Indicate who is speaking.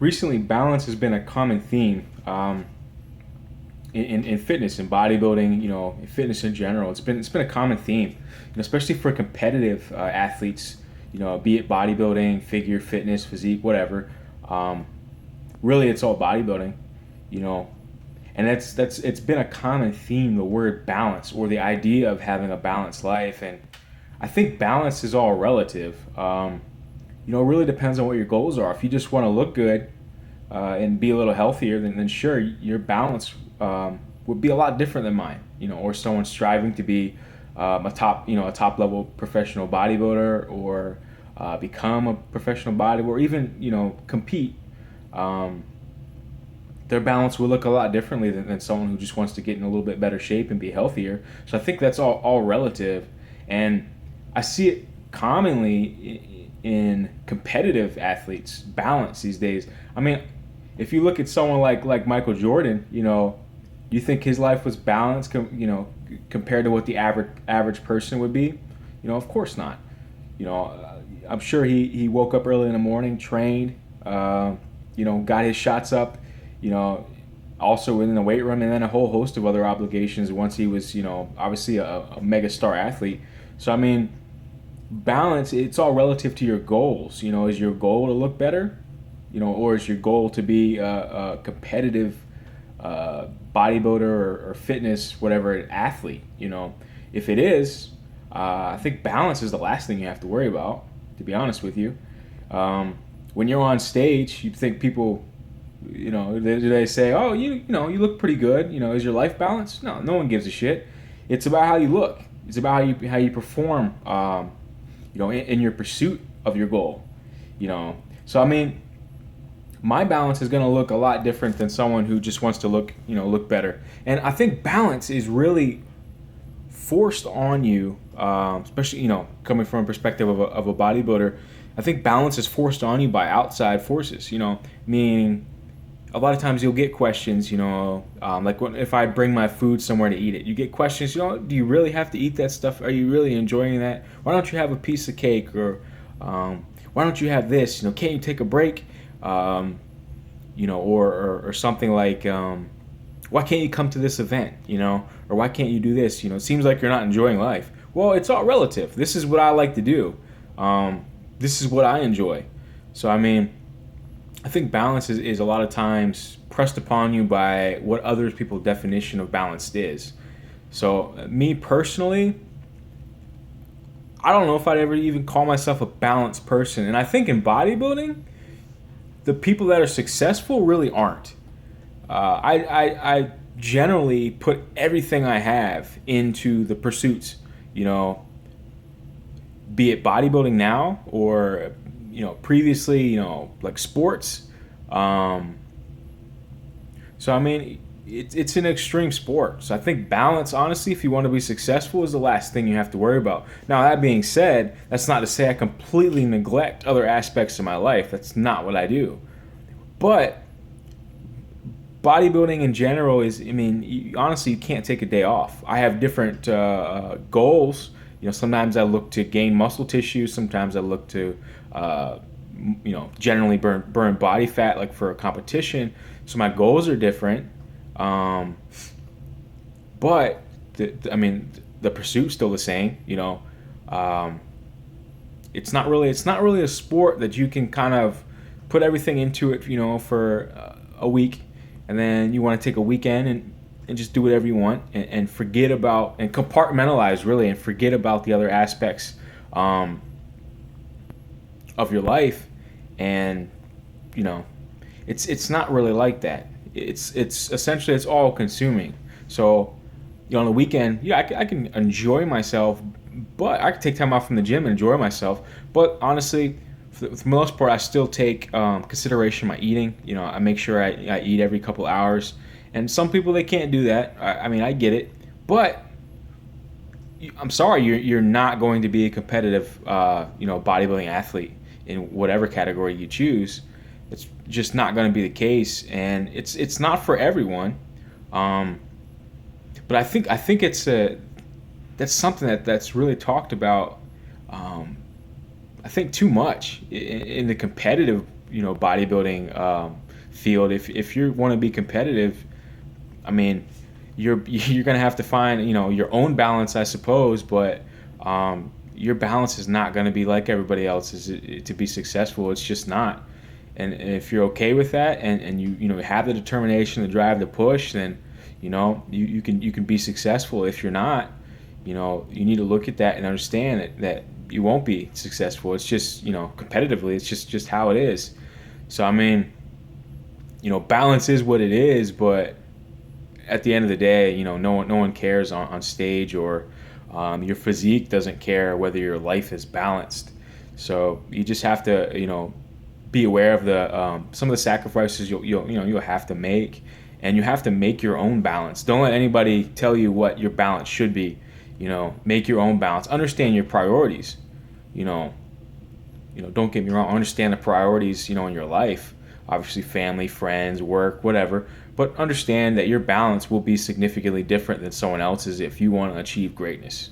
Speaker 1: recently balance has been a common theme in fitness and bodybuilding, in fitness in general. It's been a common theme, especially for competitive athletes, be it bodybuilding, figure, fitness, physique, whatever. Um, Really, it's all bodybuilding, you know, and that's it's been a common theme, the word balance or the idea of having a balanced life. And I think balance is all relative. It really depends on what your goals are. If you just want to look good and be a little healthier, then sure, your balance would be a lot different than mine. Or someone striving to be a top level professional bodybuilder, or become a professional bodybuilder, or even compete. Um, their balance will look a lot differently than someone who just wants to get in a little bit better shape and be healthier. So I think that's all relative, and I see it commonly in competitive athletes balance these days. I mean, if you look at someone like Michael Jordan, you think his life was balanced, compared to what the average person would be? Of course not. I'm sure he woke up early in the morning, trained, got his shots up, also in the weight room, and then a whole host of other obligations once he was, obviously a mega star athlete. So, I mean, balance, it's all relative to your goals. Is your goal to look better? Or is your goal to be a competitive bodybuilder or fitness, whatever, athlete? If it is, I think balance is the last thing you have to worry about, to be honest with you. When you're on stage, you think people, they say, oh, you look pretty good. Is your life balanced? No one gives a shit. It's about how you look. It's about how you perform, in your pursuit of your goal. So I mean, my balance is going to look a lot different than someone who just wants to look better. And I think balance is really forced on you, especially coming from a perspective of a bodybuilder. I think balance is forced on you by outside forces. Meaning a lot of times you'll get questions. If I bring my food somewhere to eat it, you get questions. Do you really have to eat that stuff? Are you really enjoying that? Why don't you have a piece of cake? Or why don't you have this? Can't you take a break? Or something like, why can't you come to this event? Or why can't you do this? It seems like you're not enjoying life. Well, it's all relative. This is what I like to do. This is what I enjoy. So, I mean, I think balance is a lot of times pressed upon you by what other people's definition of balanced is. So, me personally, I don't know if I'd ever even call myself a balanced person. And I think in bodybuilding, the people that are successful really aren't. I generally put everything I have into the pursuits, be it bodybuilding now or previously, like sports. So I mean, it's an extreme sport. So I think balance, honestly, if you want to be successful, is the last thing you have to worry about. Now, that being said, that's not to say I completely neglect other aspects of my life. That's not what I do. But bodybuilding in general is, honestly, you can't take a day off. I have different goals. Sometimes I look to gain muscle tissue. Sometimes I look to, generally burn body fat, like for a competition. So my goals are different. But the pursuit's still the same. It's not really a sport that you can kind of put everything into it, for a week, and then you want to take a weekend and just do whatever you want and forget about and compartmentalize really and forget about the other aspects of your life. And it's not really like that. It's essentially, it's all consuming. So on the weekend, I can enjoy myself, but I can take time off from the gym and enjoy myself. But honestly, for the most part, I still take consideration my eating. I make sure I eat every couple hours. And some people, they can't do that. I get it. But I'm sorry, you're not going to be a competitive, bodybuilding athlete in whatever category you choose. It's just not going to be the case, and it's not for everyone. But I think that's something that's really talked about. I think too much in the competitive, bodybuilding field. If you want to be competitive, I mean, you're gonna have to find your own balance, I suppose, but your balance is not going to be like everybody else's to be successful. It's just not. And if you're okay with that, and you have the determination, the drive, the push, then you can be successful. If you're not, you need to look at that and understand that you won't be successful. It's just competitively, it's just how it is. So I mean, balance is what it is, but at the end of the day, no one cares on stage, or your physique doesn't care whether your life is balanced. So you just have to be aware of the some of the sacrifices you'll have to make, and you have to make your own balance. Don't let anybody tell you what your balance should be. Make your own balance. Understand your priorities. Don't get me wrong. Understand the priorities in your life. Obviously, family, friends, work, whatever. But understand that your balance will be significantly different than someone else's if you want to achieve greatness.